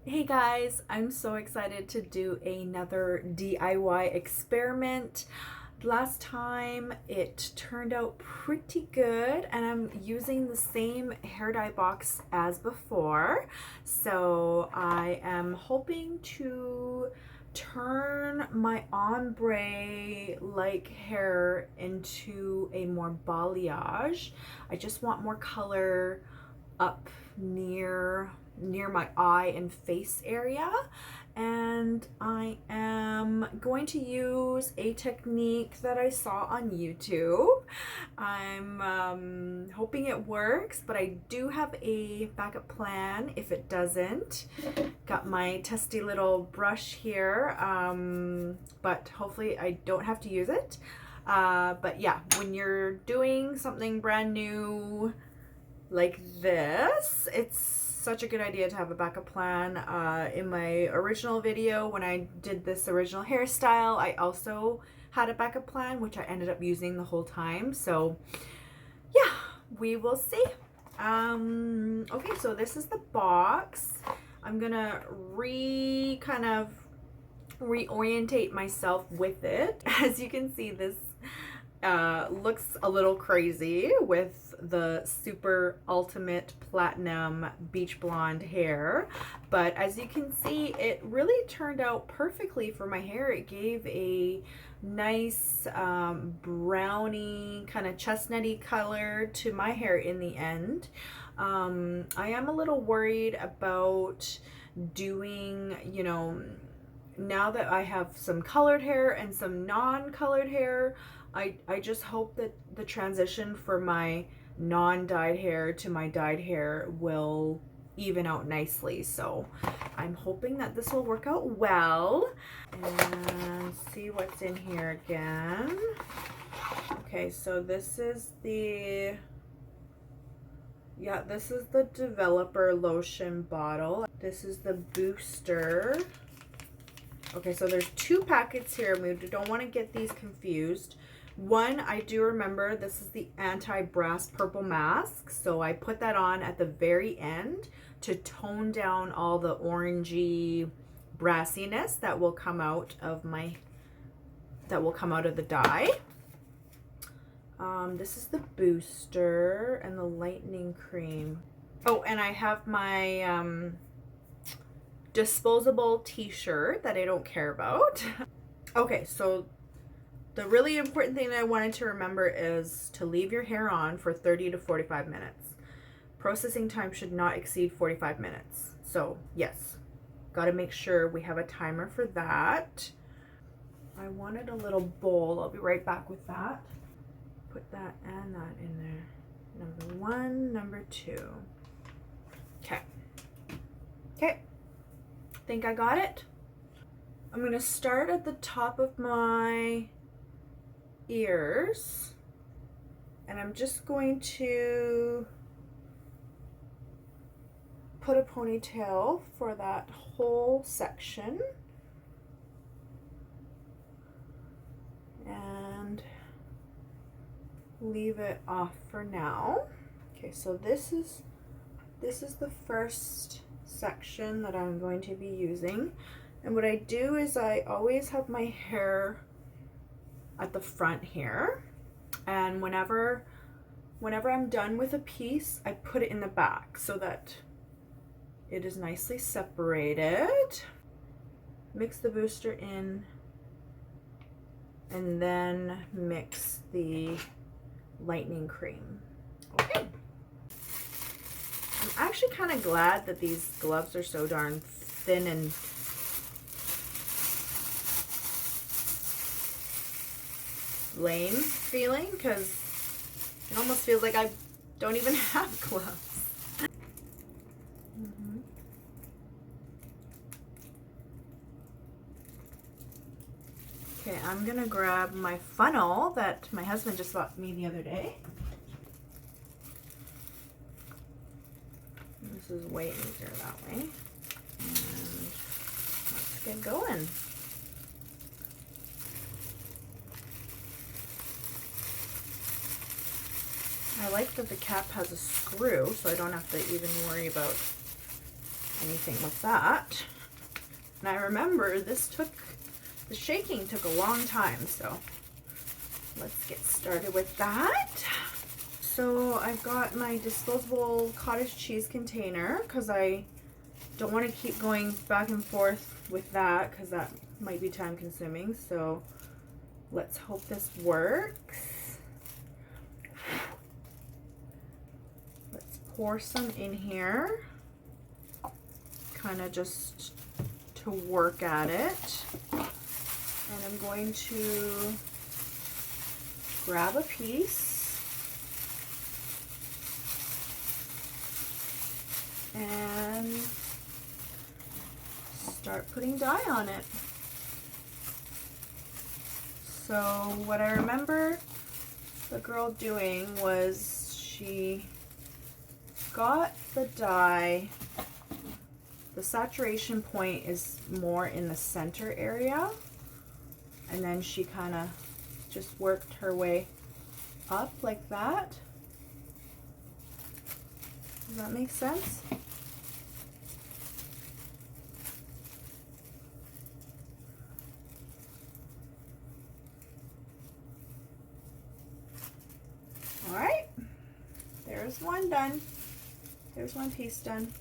Hey guys, I'm so excited to do another DIY experiment. Last time it turned out pretty good and I'm using the same hair dye box as before. So I am hoping to turn my ombre like hair into a more balayage. I just want more color up near my eye and face area, and I am going to use a technique that I saw on YouTube. I'm hoping it works, but I do have a backup plan if it doesn't. Got my testy little brush here, but hopefully I don't have to use it. But yeah, when you're doing something brand new like this, it's such a good idea to have a backup plan. In my original video, when I did this original hairstyle, I also had a backup plan, which I ended up using the whole time. So yeah, we will see. Okay, so this is the box. I'm gonna kind of reorientate myself with it. As you can see, this looks a little crazy with the super ultimate platinum beach blonde hair, but as you can see, it really turned out perfectly for my hair. It gave a nice browny kind of chestnutty color to my hair in the end. I am a little worried about doing, now that I have some colored hair and some non-colored hair, I just hope that the transition for my non-dyed hair to my dyed hair will even out nicely. So I'm hoping that this will work out well. And see what's in here again. Okay, so this is the developer lotion bottle. This is the booster. Okay, so there's two packets here. We don't want to get these confused. One, I do remember, this is the anti-brass purple mask. So I put that on at the very end to tone down all the orangey brassiness that will come out of the dye. This is the booster and the lightening cream. Oh, and I have my disposable t-shirt that I don't care about. Okay, so the really important thing that I wanted to remember is to leave your hair on for 30 to 45 minutes. Processing time should not exceed 45 minutes. So yes, got to make sure we have a timer for that. I wanted a little bowl. I'll be right back with that. Put that and that in there. Number one, number two. Okay. Okay. Think I got it. I'm going to start at the top of my ears, and I'm just going to put a ponytail for that whole section and leave it off for now. Okay, so this is the first section that I'm going to be using, and what I do is I always have my hair at the front here, and whenever I'm done with a piece, I put it in the back so that it is nicely separated. Mix the booster in and then mix the lightening cream. Okay. I'm actually kind of glad that these gloves are so darn thin and lame feeling, because it almost feels like I don't even have gloves. Okay, I'm gonna grab my funnel that my husband just bought me the other day. This is way easier that way. And let's get going. I like that the cap has a screw, so I don't have to even worry about anything with that. And I remember the shaking took a long time, so let's get started with that. So I've got my disposable cottage cheese container because I don't want to keep going back and forth with that because that might be time consuming. So let's hope this works. Let's pour some in here, kind of just to work at it. And I'm going to grab a piece and start putting dye on it. So what I remember the girl doing was she got the dye, the saturation point is more in the center area, and then she kind of just worked her way up like that. Does that make sense? All right, there's one done. There's one piece done.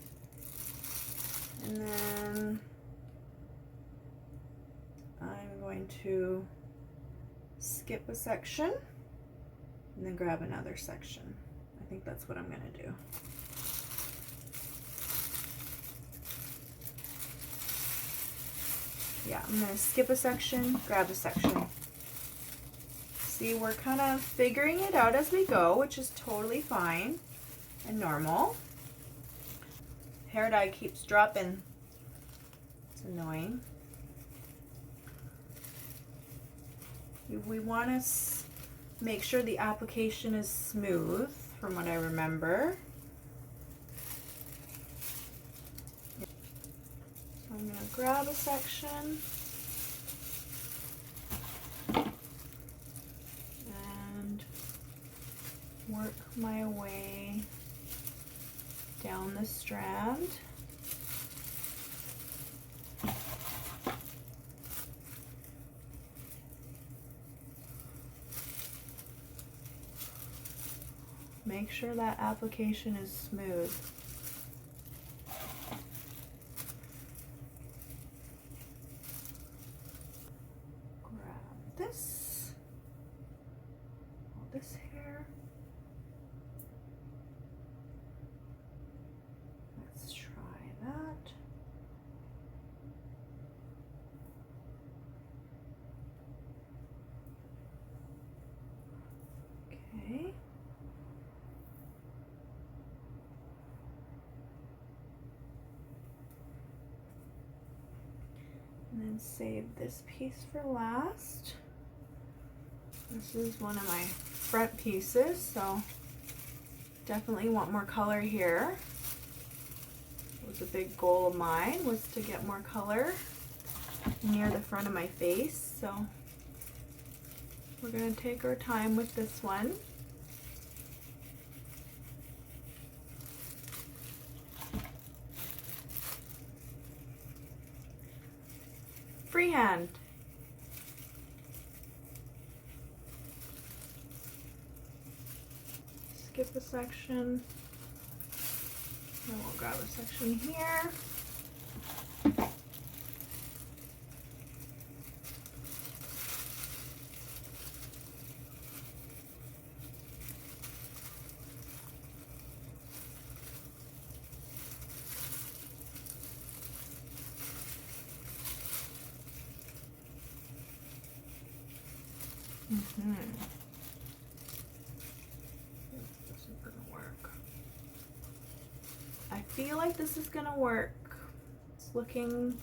And then I'm going to skip a section and then grab another section. I think that's what I'm going to do. Yeah, I'm going to skip a section, grab a section. See, we're kind of figuring it out as we go, which is totally fine and normal. Hair dye keeps dropping. It's annoying. We want to make sure the application is smooth, from what I remember. So I'm going to grab a section and work my way down the strand. Make sure that application is smooth. Grab this, all this hair. Let's try that. Okay. And then save this piece for last. This is one of my front pieces, so definitely want more color here. It was a big goal of mine, was to get more color near the front of my face. So we're going to take our time with this one. Freehand. Skip a section. Then we'll grab a section here. This isn't gonna work. I feel like this is gonna work. It's looking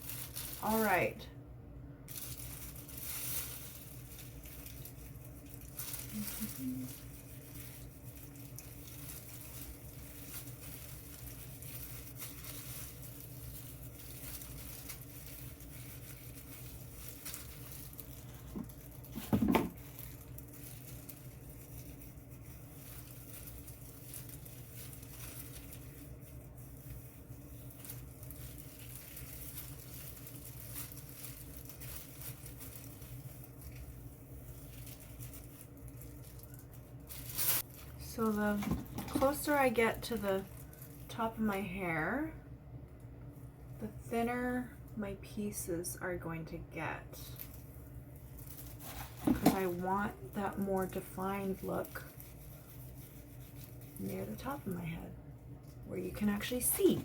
all right. So the closer I get to the top of my hair, the thinner my pieces are going to get. Because I want that more defined look near the top of my head, where you can actually see.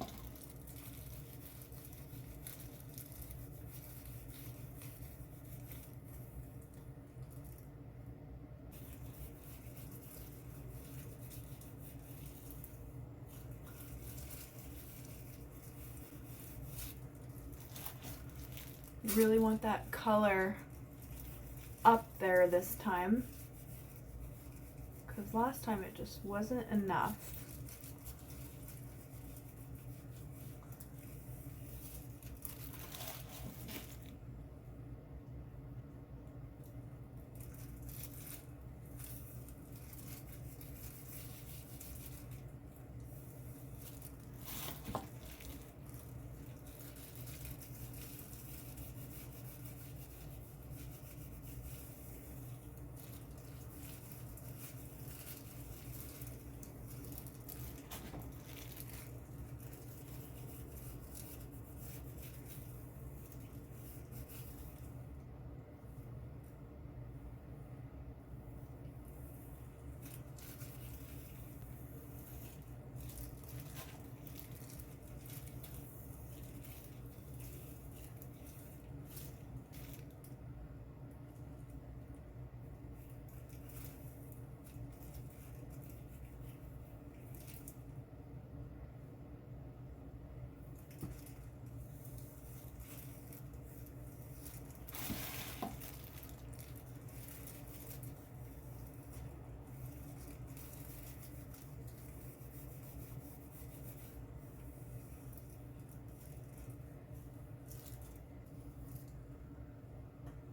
Really want that color up there this time, because last time it just wasn't enough.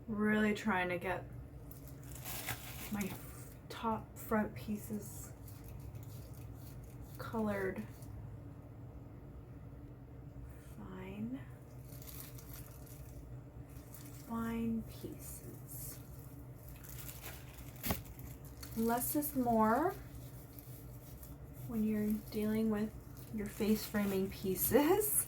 Really trying to get my top front pieces colored fine pieces. Less is more when you're dealing with your face framing pieces.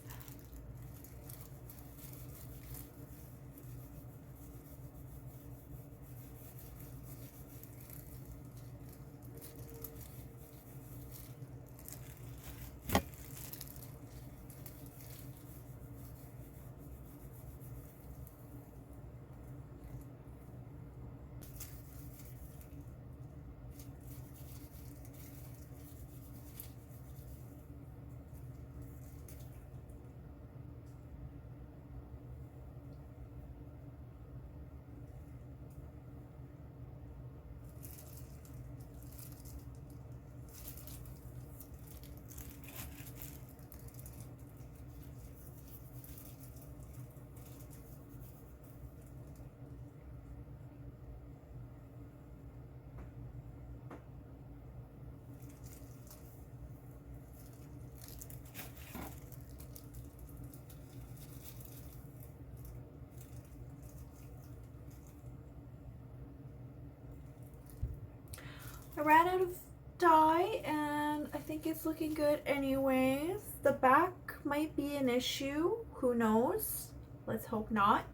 I ran out of dye and I think it's looking good anyways. The back might be an issue, who knows? Let's hope not.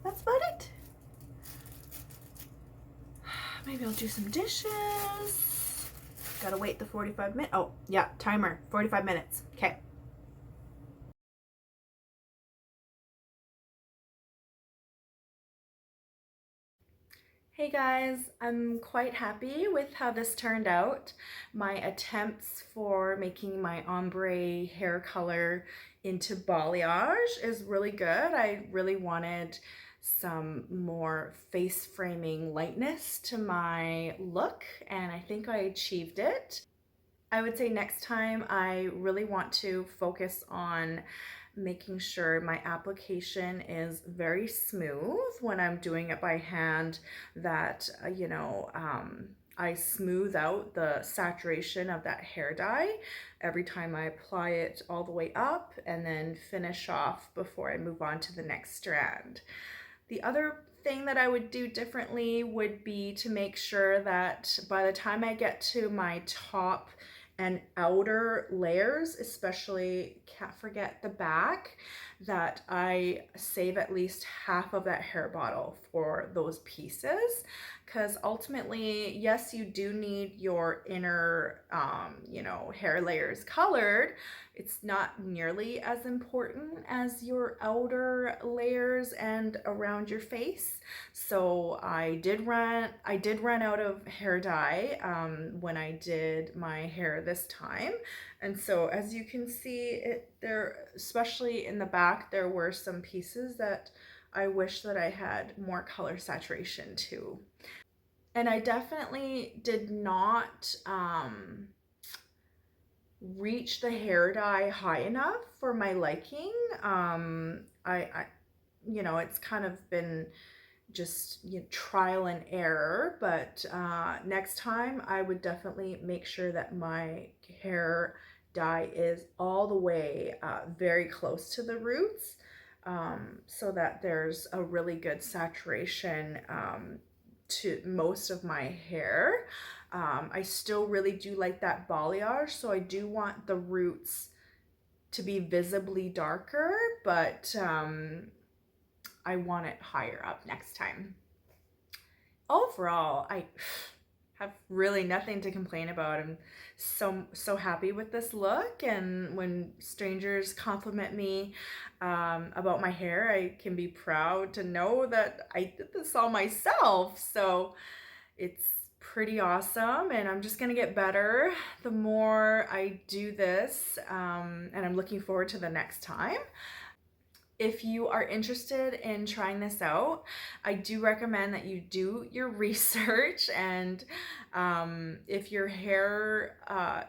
That's about it. Maybe I'll do some dishes. Gotta wait the 45 minutes. Oh yeah, timer, 45 minutes. Okay. Hey guys, I'm quite happy with how this turned out. My attempts for making my ombre hair color into balayage is really good. I really wanted some more face framing lightness to my look, and I think I achieved it. I would say next time I really want to focus on making sure my application is very smooth when I'm doing it by hand, that I smooth out the saturation of that hair dye every time I apply it all the way up, and then finish off before I move on to the next strand. The other thing that I would do differently would be to make sure that by the time I get to my top and outer layers, especially can't forget the back, that I save at least half of that hair bottle for those pieces. Because ultimately, yes, you do need your inner, you know, hair layers colored. It's not nearly as important as your outer layers and around your face. So I did run out of hair dye when I did my hair this time. And so as you can see, especially in the back, there were some pieces that I wish that I had more color saturation to. And I definitely did not reach the hair dye high enough for my liking. I you know, it's kind of been just, you know, trial and error, but next time I would definitely make sure that my hair dye is all the way very close to the roots, so that there's a really good saturation to most of my hair. I still really do like that balayage, so I do want the roots to be visibly darker, but I want it higher up next time. Overall, I have really nothing to complain about. I'm so happy with this look, and when strangers compliment me about my hair, I can be proud to know that I did this all myself. So it's pretty awesome, and I'm just gonna get better the more I do this, and I'm looking forward to the next time. If you are interested in trying this out, I do recommend that you do your research, and if your hair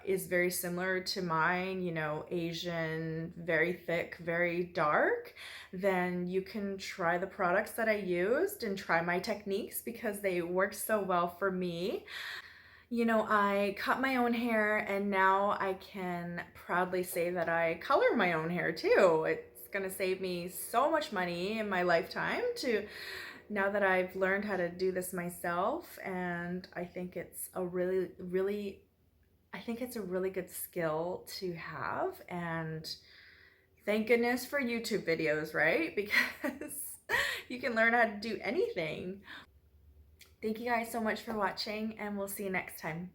is very similar to mine, you know, Asian, very thick, very dark, then you can try the products that I used and try my techniques because they work so well for me. You know, I cut my own hair, and now I can proudly say that I color my own hair too. It's gonna save me so much money in my lifetime now that I've learned how to do this myself, and I think it's a really good skill to have, and thank goodness for YouTube videos, right? Because you can learn how to do anything. Thank you guys so much for watching, and we'll see you next time.